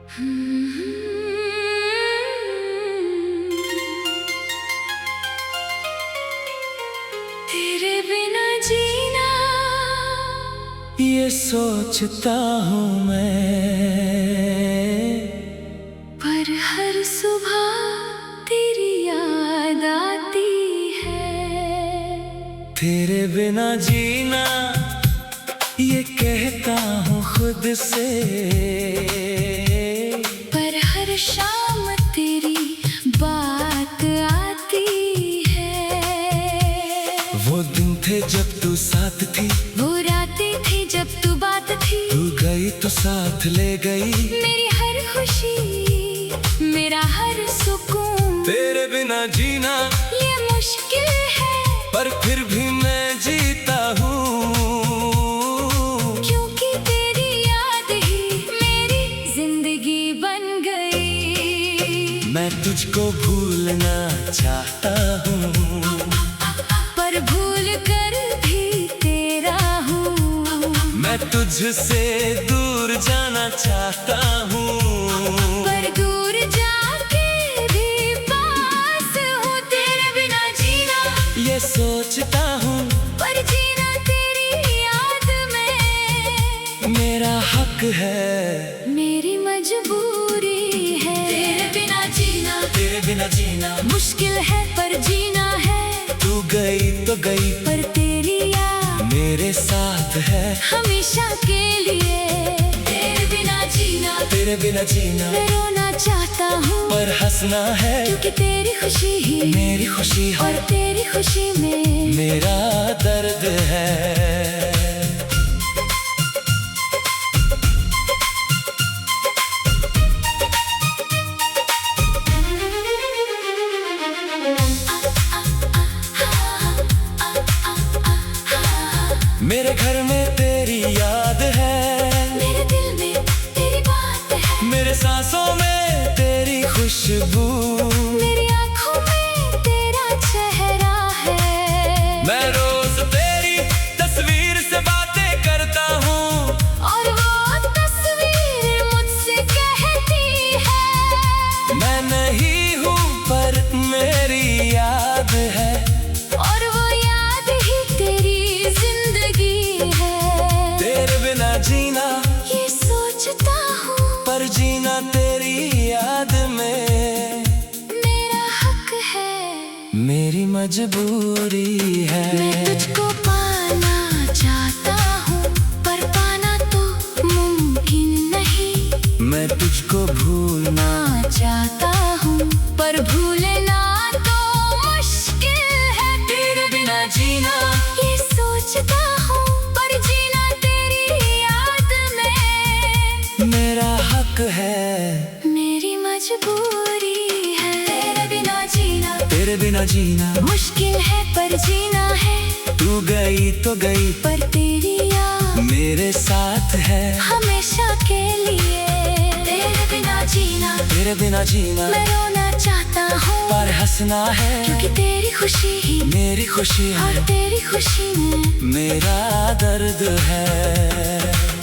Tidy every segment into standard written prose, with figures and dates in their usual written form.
तेरे बिना जीना ये सोचता हूँ मैं, पर हर सुबह तेरी याद आती है। तेरे बिना जीना ये कहता हूँ खुद से, पर हर शाम तेरी बात आती है। वो दिन थे जब तू साथ थी, वो रातें थी जब तू बात थी। तू गई तो साथ ले गई मेरी हर खुशी, मेरा हर सुकून। तेरे बिना जीना ये मुश्किल है, पर फिर भी मैं जीता हूँ, क्योंकि तेरी याद ही मेरी जिंदगी बन गई। मैं तुझको भूलना चाहता हूँ, पर भूल कर भी तेरा हूँ। मैं तुझसे दूर जाना चाहता हूँ, पर दूर जाके भी पास हूँ। तेरे बिना जीना ये सोचता हूँ, पर जीना तेरी याद में मेरा हक है, मेरी मजबूरी है। तेरे बिना जीना, तेरे बिना जीना मुश्किल है पर जीना है। तू गई तो गई, पर तेरी याद मेरे साथ है हमेशा के लिए। तेरे बिना जीना, तेरे बिना जीना मैं रोना चाहता हूँ, पर हंसना है, क्योंकि तेरी खुशी ही मेरी खुशी है, और तेरी खुशी में मेरा दर्द है। मेरे घर में तेरी याद है, मेरे दिल में तेरी बात है। मेरे सांसों में तेरी खुशबू, मेरी आँखों में तेरा चेहरा है। मैं रोज तेरी तस्वीर से बातें करता हूँ, और वो तस्वीर मुझसे कहती है मैं नहीं हूँ पर मेरी याद है, और वो याद ही तेरी जिंदगी है। तेरे बिना जीना ये सोचता हूँ, पर जीना तेरी याद में मेरा हक है, मेरी मजबूरी है। मैं तुझको पाना चाहता हूँ, पर पाना तो मुमकिन नहीं। मैं तुझको भूलना चाहता हूँ, पर भूलना तो मुश्किल है। तेरे बिना जीना ये सोचता हूँ, पर जीना तेरी याद में मेरा हक है, मेरी मजबूरी है। तेरे बिना जीना, तेरे बिना जीना मुश्किल है पर जीना है। तू गई तो गई, पर तेरी याद मेरे साथ है हमेशा के लिए। तेरे बिना जीना, तेरे बिना जीना मैं रोना चाहता हूँ, पर हंसना है, क्योंकि तेरी खुशी ही मेरी खुशी और है, तेरी खुशी में मेरा दर्द है।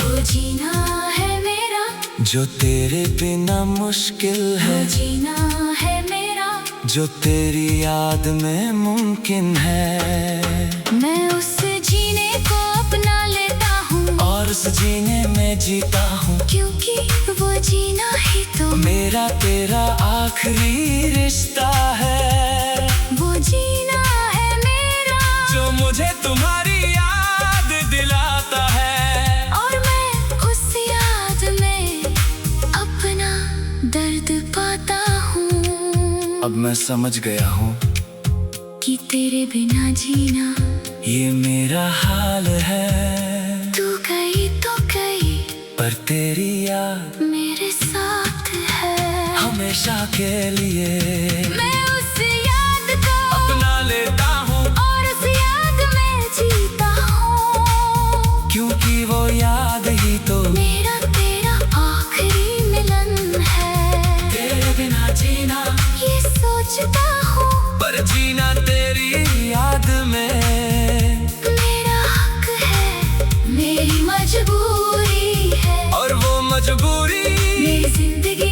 वो जीना है मेरा, जो तेरे बिना मुश्किल वो है, जीना है मेरा। जो तेरी याद में मुमकिन है, मैं उस जीने को अपना लेता हूँ, और उस जीने में जीता हूँ, क्योंकि वो जीना ही तो मेरा तेरा आखिरी रिश्ता है। वो जीना है मेरा, जो मुझे तुम्हारी याद दिलाता है, और मैं उस याद में अपना दर्द पाता हूँ। अब मैं समझ गया हूँ कि तेरे बिना जीना ये मेरा हाल है, तू गई तो गई, पर तेरी याद मेरे साथ है हमेशा के लिए। मैं उस याद को अपना लेता हूँ, और उस याद में जीता हूँ, क्योंकि वो याद ही तो मेरा तेरा आखिरी मिलन है। तेरे बिना जीना ये सोचता हूँ, पर जीना तेरी याद में मेरा हक है, मेरी मजबूरी है, और वो मजबूरी मेरी जिंदगी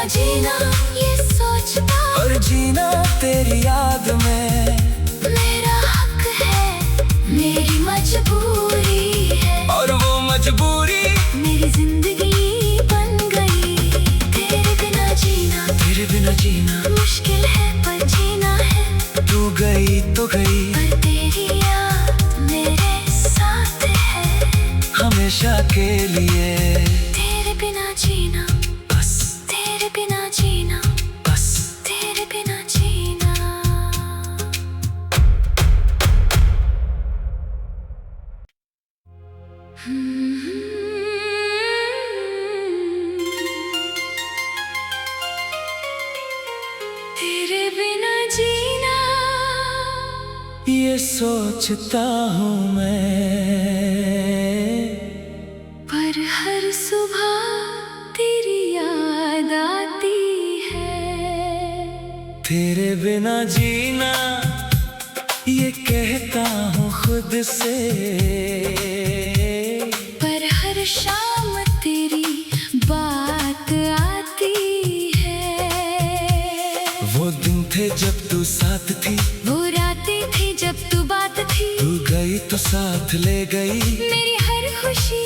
जीना ये सोचता और जीना तेरी याद में मेरा हक है, मेरी मजबूरी है। और वो मजबूरी मेरी जिंदगी बन गई। तेरे बिना जीना, तेरे बिना जीना मुश्किल है पर जीना है। तू गई तो गई पर तेरी याद मेरे साथ है, हमेशा के लिए। तेरे बिना जीना, बस तेरे बिना जीना, बस तेरे बिना जीना। तेरे बिना जीना ये सोचता हूँ मैं, पर हर सुबह तेरी याद आती है। तेरे बिना जीना ये कहता हूँ खुद से, पर हर शाम तेरी बात आती है। वो दिन थे जब तू साथ थी, वो रातें थी जब तू बात थी। तू गई तो साथ ले गई मेरी हर खुशी,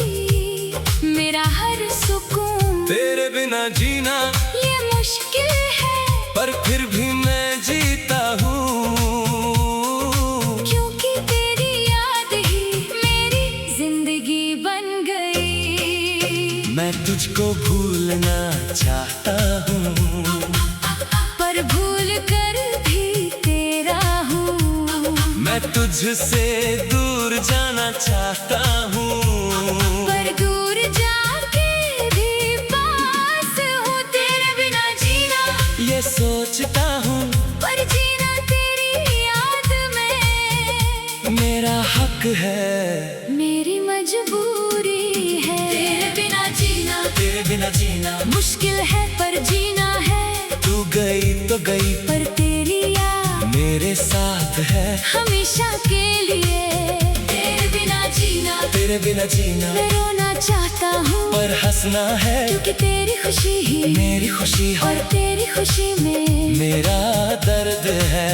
मेरा हर सुकून। तेरे बिना जीना ये मुश्किल है पर फिर भी मैं जीता हूँ, क्योंकि तेरी याद ही मेरी जिंदगी बन गई। मैं तुझको भूलना चाहता हूँ, पर भूल कर भी तेरा हूँ। मैं तुझसे दूर जाना चाहता हूँ, पर दूर जाके भी पास हूँ। तेरे बिना जीना ये सोचता हूँ पर जीना तेरी याद में मेरा हक है, मेरी मजबूरी है। तेरे बिना जीना, तेरे बिना जीना मुश्किल है पर जीना है। तू गई तो गई पर तेरी याद मेरे साथ है, हमेशा के लिए। तेरे बिना जीना, तेरे बिना जीना मैं रोना चाहता हूँ, पर हंसना है क्योंकि तेरी खुशी ही मेरी खुशी है। और तेरी खुशी में मेरा दर्द है।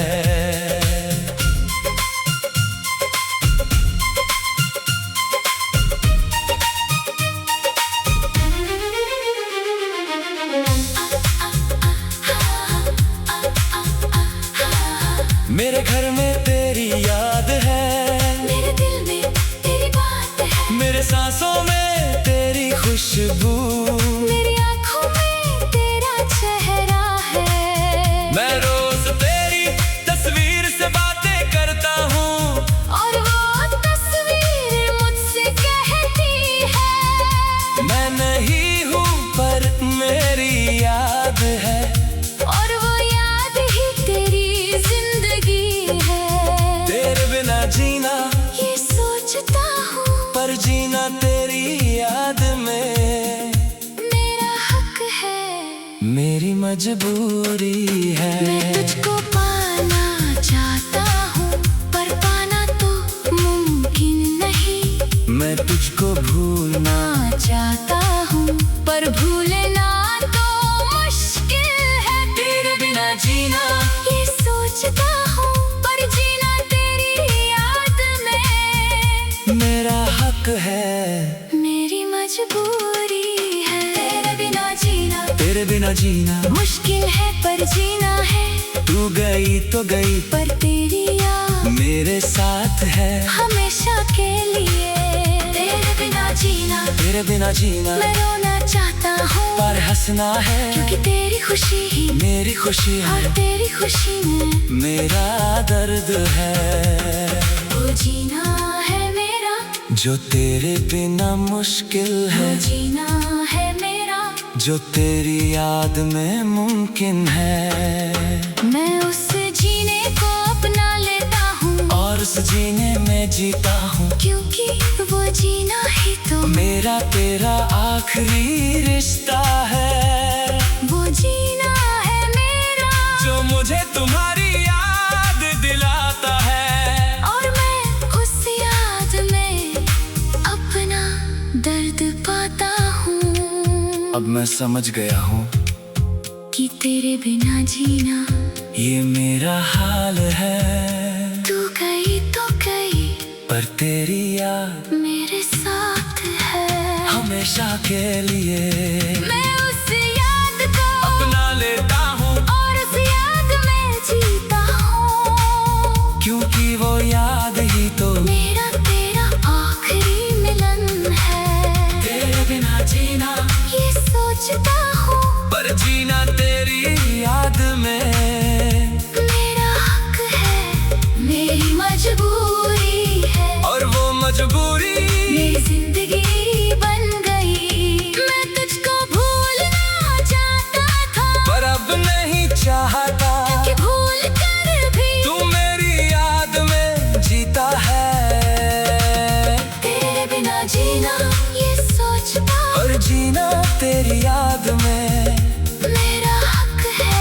मेरे घर में तेरी याद है, मेरे दिल में तेरी बात है। मेरे सांसों में तेरी खुशबू, मेरी आँखों में तेरा चेहरा है। मैं रोज तेरी तस्वीर से बातें करता हूँ, और वो तस्वीर मुझसे कहती है मैं नहीं हूँ पर मेरी याद है। और वो याद ही तेरी जिंदगी है। तेरे बिना जीना ये सोचता हूँ पर जीना तेरी याद में मेरा हक है, मेरी मजबूरी है। मैं तुझको पाना चाहता हूँ, पर पाना तो मुमकिन नहीं। मैं तुझको भूलना चाहता हूँ पर भूलना तो मुश्किल है। तेरे बिना जीना ये सोचता हूँ, पर जीना तेरी याद में मेरा हक है, मेरी मजबूरी है। तेरे बिना जीना, तेरे बिना जीना मुश्किल है पर जीना है। तू गई तो गई पर तेरी याद मेरे साथ है, हमेशा के लिए। तेरे बिना जीना, तेरे बिना जीना मैं रोना चाहता हूँ, पर हंसना है क्योंकि तेरी खुशी ही मेरी खुशी और है। तेरी खुशी में मेरा दर्द है, वो जीना है मेरा, जो तेरे बिना मुश्किल वो है, जीना है मेरा। जो तेरी याद में मुमकिन है। मैं उस जीने को अपना लेता हूँ, और उस जीने में जीता हूँ, क्योंकि वो जीना ही तो मेरा तेरा आखिरी रिश्ता है। वो जीना है मेरा, जो मुझे तुम्हारी याद दिलाता है, और मैं उस याद में अपना दर्द पाता हूँ। अब मैं समझ गया हूँ कि तेरे बिना जीना ये मेरा हाल है। तू गई तो गई पर तेरी याद मेरे साथ है। हमेशा के लिए मैं उस याद को अपना लेता हूँ, और उस याद में जीता हूँ, क्योंकि वो याद ही तो मेरा तेरा आखिरी मिलन है। तेरे बिना जीना ये सोचता हूँ पर जीना तेरी याद में मेरा हक है, मेरी मजबूरी है, और वो मजबूरी मेरी जिंदगी बन गई। मैं तुझको भूलना चाहता था, पर अब नहीं चाहता, कि भूल कर भी तू मेरी याद में जीता है। तेरे बिना जीना ये सोचता और जीना तेरी याद में मेरा हक है,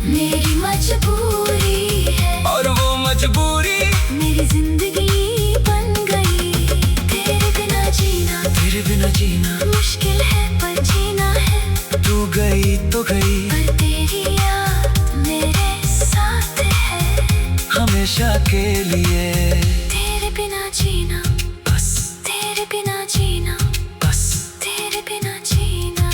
मेरी मजबूरी है, और वो मजबूरी मेरी जिंदगी बन गई। तेरे बिना जीना मुश्किल है पर जीना है। तू गई तो गई पर तेरी याद मेरे साथ है। हमेशा के लिए। तेरे बिना जीना, बस तेरे बिना जीना, बस तेरे बिना जीना।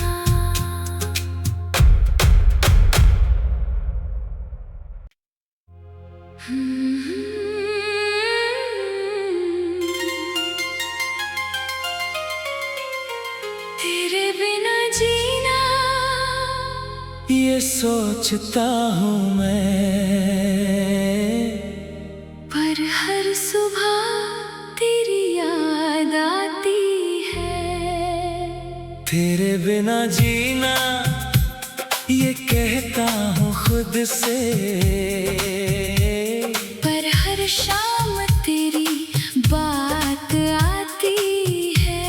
तेरे बिना जीना ये सोचता हूँ मैं, पर हर सुबह तेरी याद आती है। तेरे बिना जीना ये कहता हूँ खुद से, पर हर शाम तेरी बात आती है।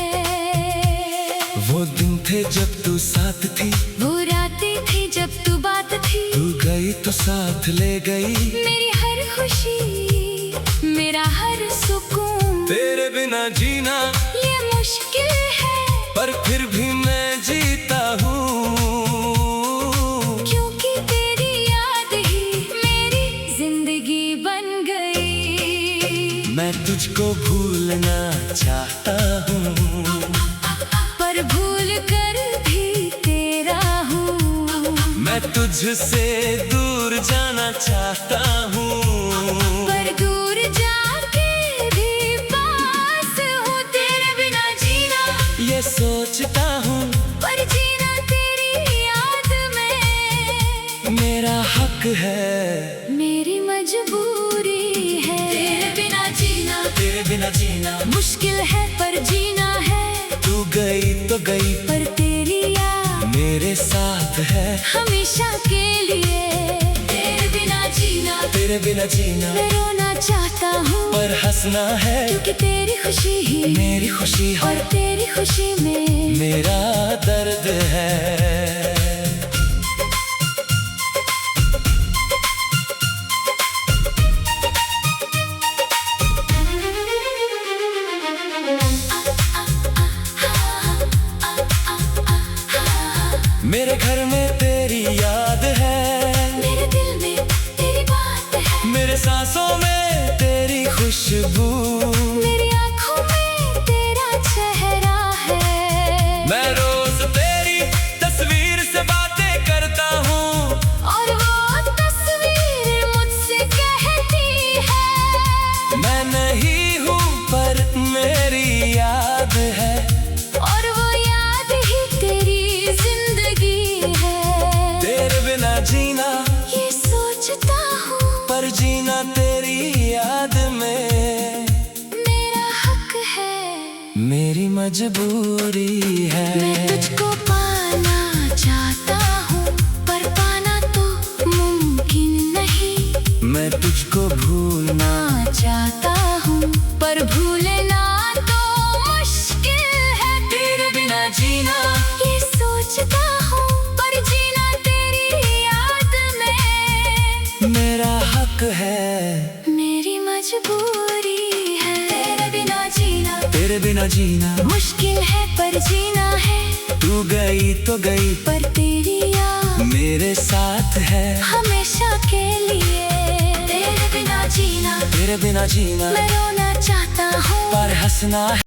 वो दिन थे जब तू साथ थी, वो रातें थी जब तू बात थी। तू गई तो साथ ले गई मेरी हर खुशी, मेरा हर सुकून। तेरे बिना जीना ये मुश्किल है पर फिर भी मैं जीता हूँ, क्योंकि तेरी याद ही मेरी जिंदगी बन गई। मैं तुझको भूलना चाहता हूँ, पर भूल कर भी तेरा हूँ। मैं तुझसे दूर जाना चाहता हूँ, पर दूर जाके भी पास हूँ। तेरे बिना जीना ये सोचता हूँ पर जीना तेरी याद में मेरा हक है, मेरी मजबूरी है। तेरे बिना जीना, तेरे बिना जीना मुश्किल है पर जीना है। तू गई तो गई पर तेरी याद मेरे साथ है। हमेशा के लिए। तेरे बिना जीना मैं रोना चाहता हूँ, पर हंसना है क्योंकि तेरी खुशी ही मेरी खुशी है, और तेरी खुशी में मेरा दर्द है। मेरे घर में तेरी याद है, मेरे दिल में तेरी बात है, मेरे सांसों में तेरी खुशबू, मेरी आँखों में तेरा चेहरा है। मैं रोज तेरी तस्वीर से बातें करता हूँ, और वो तस्वीर मुझसे कहती है मैं नहीं हूँ पर मेरी याद है, और वो याद ही तेरी जिंदगी है। तेरे बिना जीना ये सोचता हूँ पर जीना तेरी याद में मेरा हक है, मेरी मजबूरी है। मैं तुझको पाना चाहता हूँ, पर पाना तो मुमकिन नहीं। मैं तुझको भूलना ना चाहता हूँ पर भूलना तो मुश्किल है। तेरे बिना जीना ये सोचता हूँ, पर जीना तेरी याद में मेरा हक है, मेरी मजबूरी है। तेरे बिना जीना मुश्किल है पर जीना है। तू गई तो गई पर तेरी याद मेरे साथ है हमेशा के लिए। तेरे बिना जीना तेरे बिना जीना मैं रोना चाहता हूँ, पर हंसना है।